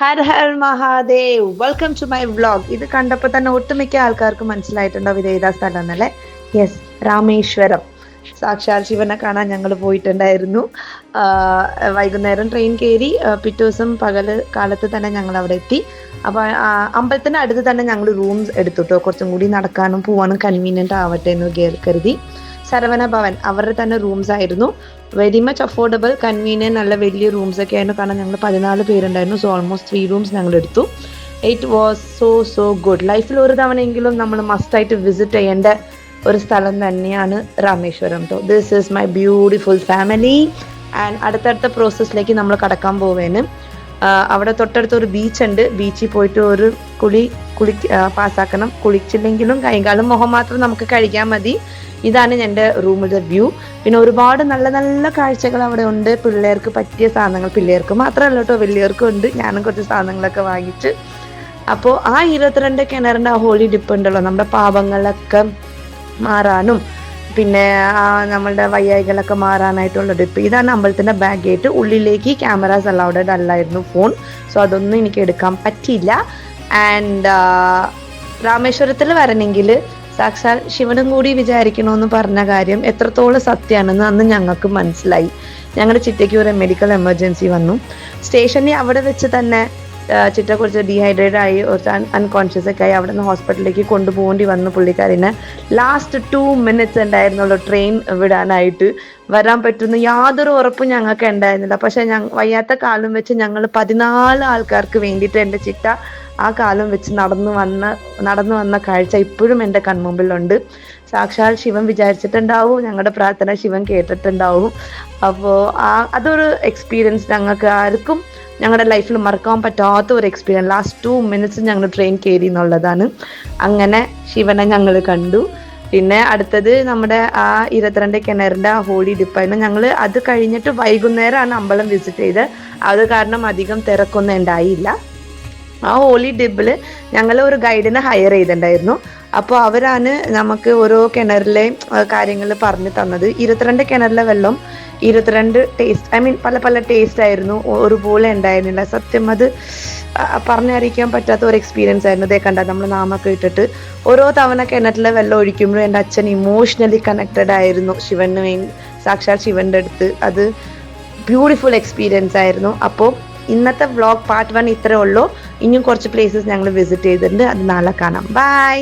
Har Har Mahadev, welcome to my vlog. ഇത് കണ്ടപ്പോൾ തന്നെ ഒട്ടുമിക്ക ആൾക്കാർക്ക് മനസ്സിലായിട്ടുണ്ടാവും ഇത് ഏതാ സ്ഥലം എന്നല്ലേ. യെസ്, രാമേശ്വരം. സാക്ഷാൽ ശിവനെ കാണാൻ ഞങ്ങൾ പോയിട്ടുണ്ടായിരുന്നു. വൈകുന്നേരം ട്രെയിൻ കയറി, പിറ്റേ ദിവസം കാലത്ത് തന്നെ ഞങ്ങൾ അവിടെ എത്തി. അപ്പോൾ അമ്പലത്തിൻ്റെ അടുത്ത് തന്നെ ഞങ്ങൾ റൂംസ് എടുത്തുട്ടോ, കുറച്ചും കൂടി നടക്കാനും പോവാനും കൺവീനിയൻ്റ് ആവട്ടെ എന്ന് കരുതി. ശരവണ ഭവൻ അവരുടെ തന്നെ റൂംസ് ആയിരുന്നു. വെരി മച്ച് അഫോർഡബിൾ, കൺവീനിയൻറ്റ്, നല്ല വലിയ റൂംസ് ഒക്കെ ആയിരുന്നു. കാരണം ഞങ്ങൾ 14 പേരുണ്ടായിരുന്നു. സോ ഓൾമോസ്റ്റ് 3 റൂംസ് ഞങ്ങൾ എടുത്തു. It was so good. ലൈഫിൽ ഒരു തവണയെങ്കിലും നമ്മൾ മസ്റ്റായിട്ട് വിസിറ്റ് ചെയ്യേണ്ട ഒരു സ്ഥലം തന്നെയാണ് Rameswaram. This is my beautiful family. And അടുത്തടുത്ത പ്രോസസ്സിലേക്ക് നമ്മൾ കടക്കാൻ പോവേന്. അവിടെ തൊട്ടടുത്ത് ഒരു ബീച്ച് ഉണ്ട്. ബീച്ചിൽ പോയിട്ട് ഒരു കുളി പാസ്സാക്കണം. കുളിച്ചില്ലെങ്കിലും കൈകാലും മുഖം മാത്രം നമുക്ക് കഴിക്കാൻ മതി. ഇതാണ് എൻ്റെ റൂമിലെ വ്യൂ. പിന്നെ ഒരുപാട് നല്ല നല്ല കാഴ്ചകൾ അവിടെ ഉണ്ട്. പിള്ളേർക്ക് പറ്റിയ സാധനങ്ങൾ, പിള്ളേർക്ക് മാത്രമല്ല കേട്ടോ, വലിയവർക്കും ഉണ്ട്. ഞാനും കുറച്ച് സാധനങ്ങളൊക്കെ വാങ്ങിച്ച്. അപ്പോൾ ആ 22 കിണറിൻ്റെ ആ ഹോളി ഡിപ്പ് ഉണ്ടല്ലോ, നമ്മുടെ പാപങ്ങളൊക്കെ മാറാനും പിന്നെ നമ്മളുടെ വയ്യായികളൊക്കെ മാറാനായിട്ടുള്ള ഡിപ്പ്. ഇതാണ് അമ്പലത്തിൻ്റെ ബാക്ക് ഗേറ്റ്. ഉള്ളിലേക്ക് ക്യാമറാസ് അലൗഡഡ് അല്ലായിരുന്നു, ഫോൺ. സോ അതൊന്നും എനിക്ക് എടുക്കാൻ പറ്റിയില്ല. ആൻഡ് രാമേശ്വരത്തിൽ വരണമെങ്കിൽ സാക്ഷാൽ ശിവനും കൂടി വിചാരിക്കണമെന്ന് പറഞ്ഞ കാര്യം എത്രത്തോളം സത്യമാണെന്ന് അന്ന് ഞങ്ങൾക്ക് മനസ്സിലായി. ഞങ്ങളുടെ ചിറ്റയ്ക്ക് ഒരു മെഡിക്കൽ എമർജൻസി വന്നു. സ്റ്റേഷനിൽ അവിടെ വെച്ച് തന്നെ ചിറ്റ കുറച്ച് ഡീഹൈഡ്രേറ്റ് ആയി, കുറച്ച് അൺകോൺഷ്യസ് ഒക്കെ ആയി. അവിടെ നിന്ന് ഹോസ്പിറ്റലിലേക്ക് കൊണ്ടുപോകേണ്ടി വന്നു പുള്ളിക്കാരിനെ. ലാസ്റ്റ് 2 മിനിറ്റ്സ് ഉണ്ടായിരുന്നുള്ളൂ ട്രെയിൻ വിടാനായിട്ട്. വരാൻ പറ്റുന്ന യാതൊരു ഉറപ്പും ഞങ്ങൾക്ക് ഉണ്ടായിരുന്നില്ല. പക്ഷെ വയ്യാത്ത കാലം വെച്ച് ഞങ്ങൾ 14 ആൾക്കാർക്ക് വേണ്ടിയിട്ട് എൻ്റെ ചിറ്റ ആ കാലം വെച്ച് നടന്നു വന്ന കാഴ്ച ഇപ്പോഴും എൻ്റെ കൺമുമ്പിലുണ്ട്. സാക്ഷാൽ ശിവൻ വിചാരിച്ചിട്ടുണ്ടാവും, ഞങ്ങളുടെ പ്രാർത്ഥന ശിവൻ കേട്ടിട്ടുണ്ടാവും. അപ്പോൾ അതൊരു എക്സ്പീരിയൻസ് ഞങ്ങൾക്ക് ആർക്കും ഞങ്ങളുടെ ലൈഫിൽ മറക്കാൻ പറ്റാത്ത ഒരു എക്സ്പീരിയൻസ്. ലാസ്റ്റ് 2 മിനിറ്റ്സ് ഞങ്ങൾ ട്രെയിൻ കയറി എന്നുള്ളതാണ്. അങ്ങനെ ശിവനെ ഞങ്ങൾ കണ്ടു. പിന്നെ അടുത്തത് നമ്മുടെ ആ 22 കിണറിൻ്റെ ആ ഹോളി ഡിപ്പായിരുന്നു. ഞങ്ങൾ അത് കഴിഞ്ഞിട്ട് വൈകുന്നേരമാണ് അമ്പലം വിസിറ്റ് ചെയ്ത്. അത് കാരണം അധികം തിരക്കൊന്നും ഉണ്ടായില്ല. ആ ഹോളി ഡിപ്പിൽ ഞങ്ങൾ ഒരു ഗൈഡിനെ ഹയർ ചെയ്തിട്ടുണ്ടായിരുന്നു. അപ്പോൾ അവരാണ് നമുക്ക് ഓരോ കിണറിലെ കാര്യങ്ങൾ പറഞ്ഞു തന്നത്. 22 കിണറിലെ വെള്ളം 22 ടേസ്റ്റ്, പല ടേസ്റ്റ് ആയിരുന്നു, ഒരുപോലെ ഉണ്ടായിരുന്നില്ല. സത്യം അത് പറഞ്ഞറിയിക്കാൻ പറ്റാത്ത ഒരു എക്സ്പീരിയൻസ് ആയിരുന്നു. ഇതേ കണ്ട നമ്മൾ നാമൊക്കെ ഇട്ടിട്ട് ഓരോ തവണ കിണറ്റിലെ വെള്ളം ഒഴിക്കുമ്പോഴും എൻ്റെ അച്ഛൻ ഇമോഷണലി കണക്റ്റഡ് ആയിരുന്നു ശിവന് വേണ്ടി, സാക്ഷാൽ ശിവൻ്റെ അടുത്ത്. അത് ബ്യൂട്ടിഫുൾ എക്സ്പീരിയൻസ് ആയിരുന്നു. അപ്പോൾ ഇന്നത്തെ വ്ളോഗ് പാർട്ട് 1 ഇത്രേ ഉള്ളൂ. ഇനിയും കുറച്ച് പ്ലേസസ് ഞങ്ങൾ വിസിറ്റ് ചെയ്തിട്ടുണ്ട്. അത് നാളെ കാണാം. ബൈ.